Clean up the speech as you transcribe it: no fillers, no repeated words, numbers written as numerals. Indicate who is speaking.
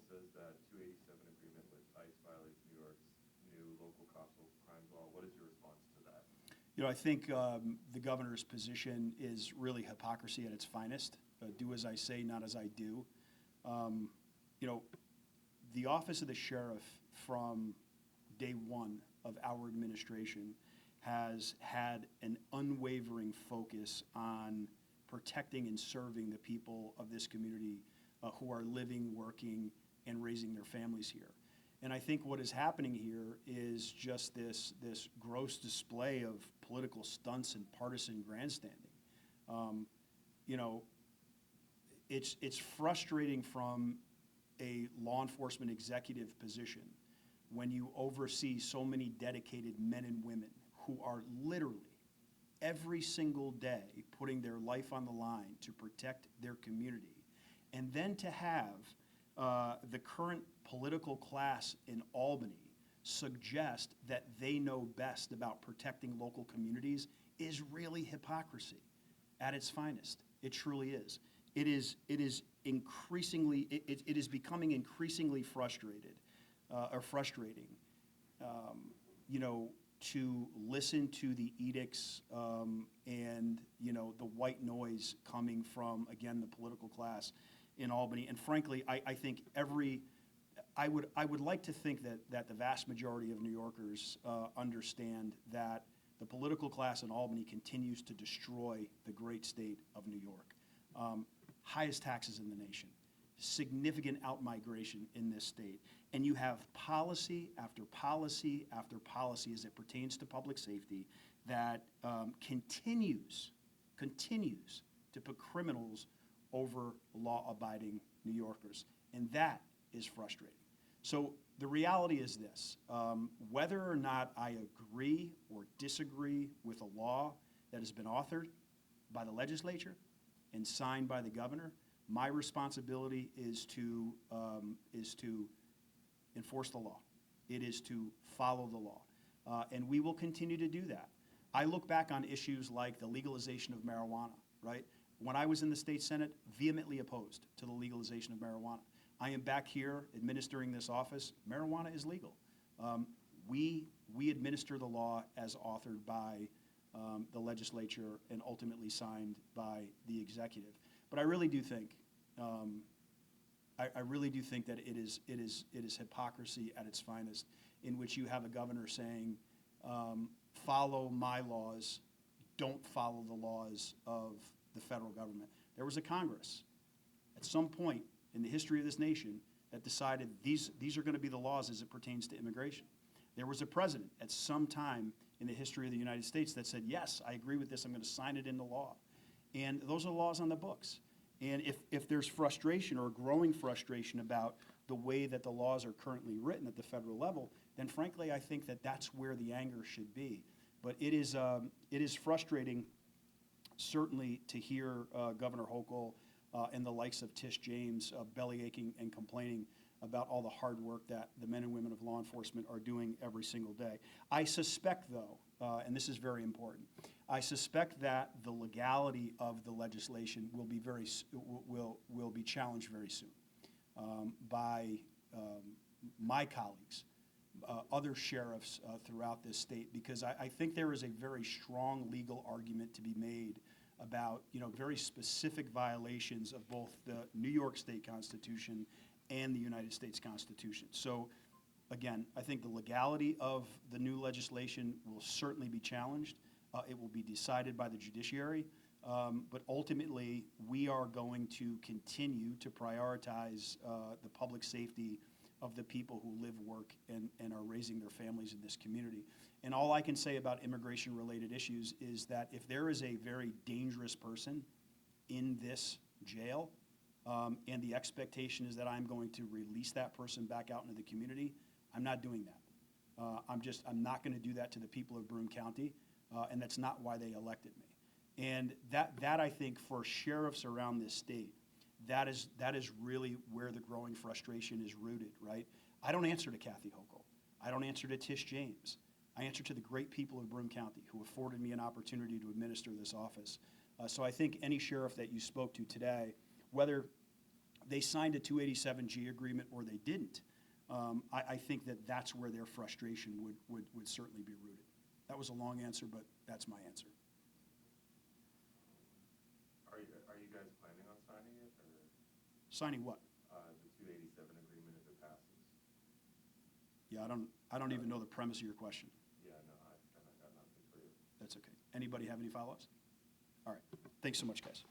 Speaker 1: says that 287 agreement with ICE violates New York's new local capital crimes law. What is your response to that?
Speaker 2: I think the governor's position is really hypocrisy at its finest. Do as I say, not as I do. The office of the sheriff from day one of our administration has had an unwavering focus on protecting and serving the people of this community who are living, working, and raising their families here. And I think what is happening here is just this gross display of political stunts and partisan grandstanding. It's frustrating from a law enforcement executive position when you oversee so many dedicated men and women who are literally every single day putting their life on the line to protect their community, and then to have the current political class in Albany suggest that they know best about protecting local communities is really hypocrisy at its finest. It truly is. It is increasingly, it is becoming increasingly frustrating, to listen to the edicts and the white noise coming from, again, the political class in Albany. And frankly, I think I would like to think that the vast majority of New Yorkers understand that the political class in Albany continues to destroy the great state of New York. Highest taxes in the nation, significant outmigration in this state, and you have policy after policy after policy as it pertains to public safety that continues to put criminals over law-abiding New Yorkers, and that is frustrating. So the reality is this: whether or not I agree or disagree with a law that has been authored by the legislature and signed by the governor, my responsibility is to enforce the law. It is to follow the law, and we will continue to do that. I look back on issues like the legalization of marijuana, right? When I was in the state Senate, vehemently opposed to the legalization of marijuana. I am back here administering this office. Marijuana is legal. We administer the law as authored by the legislature and ultimately signed by the executive. But I really do think, I really do think that it is hypocrisy at its finest, in which you have a governor saying, follow my laws, don't follow the laws of the federal government. There was a Congress at some point in the history of this nation that decided these are going to be the laws as it pertains to immigration. There was a president at some time in the history of the United States that said, yes, I agree with this, I'm going to sign it into law. And those are laws on the books. And if there's frustration or growing frustration about the way that the laws are currently written at the federal level, then frankly, I think that that's where the anger should be. But it is frustrating, certainly, to hear Governor Hochul and the likes of Tish James belly aching and complaining about all the hard work that the men and women of law enforcement are doing every single day. I suspect, though, and this is very important, I suspect that the legality of the legislation will be challenged very soon by my colleagues, other sheriffs throughout this state, because I think there is a very strong legal argument to be made about very specific violations of both the New York State Constitution and the United States Constitution. So again, I think the legality of the new legislation will certainly be challenged. It will be decided by the judiciary, but ultimately we are going to continue to prioritize the public safety of the people who live, work, and are raising their families in this community. And all I can say about immigration-related issues is that if there is a very dangerous person in this jail, and the expectation is that I'm going to release that person back out into the community, I'm not doing that. I'm not going to do that to the people of Broome County, and that's not why they elected me. And that I think for sheriffs around this state, that is really where the growing frustration is rooted, right? I don't answer to Kathy Hochul. I don't answer to Tish James. I answer to the great people of Broome County who afforded me an opportunity to administer this office. So I think any sheriff that you spoke to today, whether they signed a 287G agreement or they didn't. I think that that's where their frustration would certainly be rooted. That was a long answer, but that's my answer.
Speaker 1: Are you guys planning on signing it, or
Speaker 2: Signing what?
Speaker 1: the 287 agreement if it passes?
Speaker 2: Yeah, I don't even know the premise of your question.
Speaker 1: Yeah, no, I got nothing for you.
Speaker 2: That's okay. Anybody have any follow-ups? All right. Thanks so much, guys.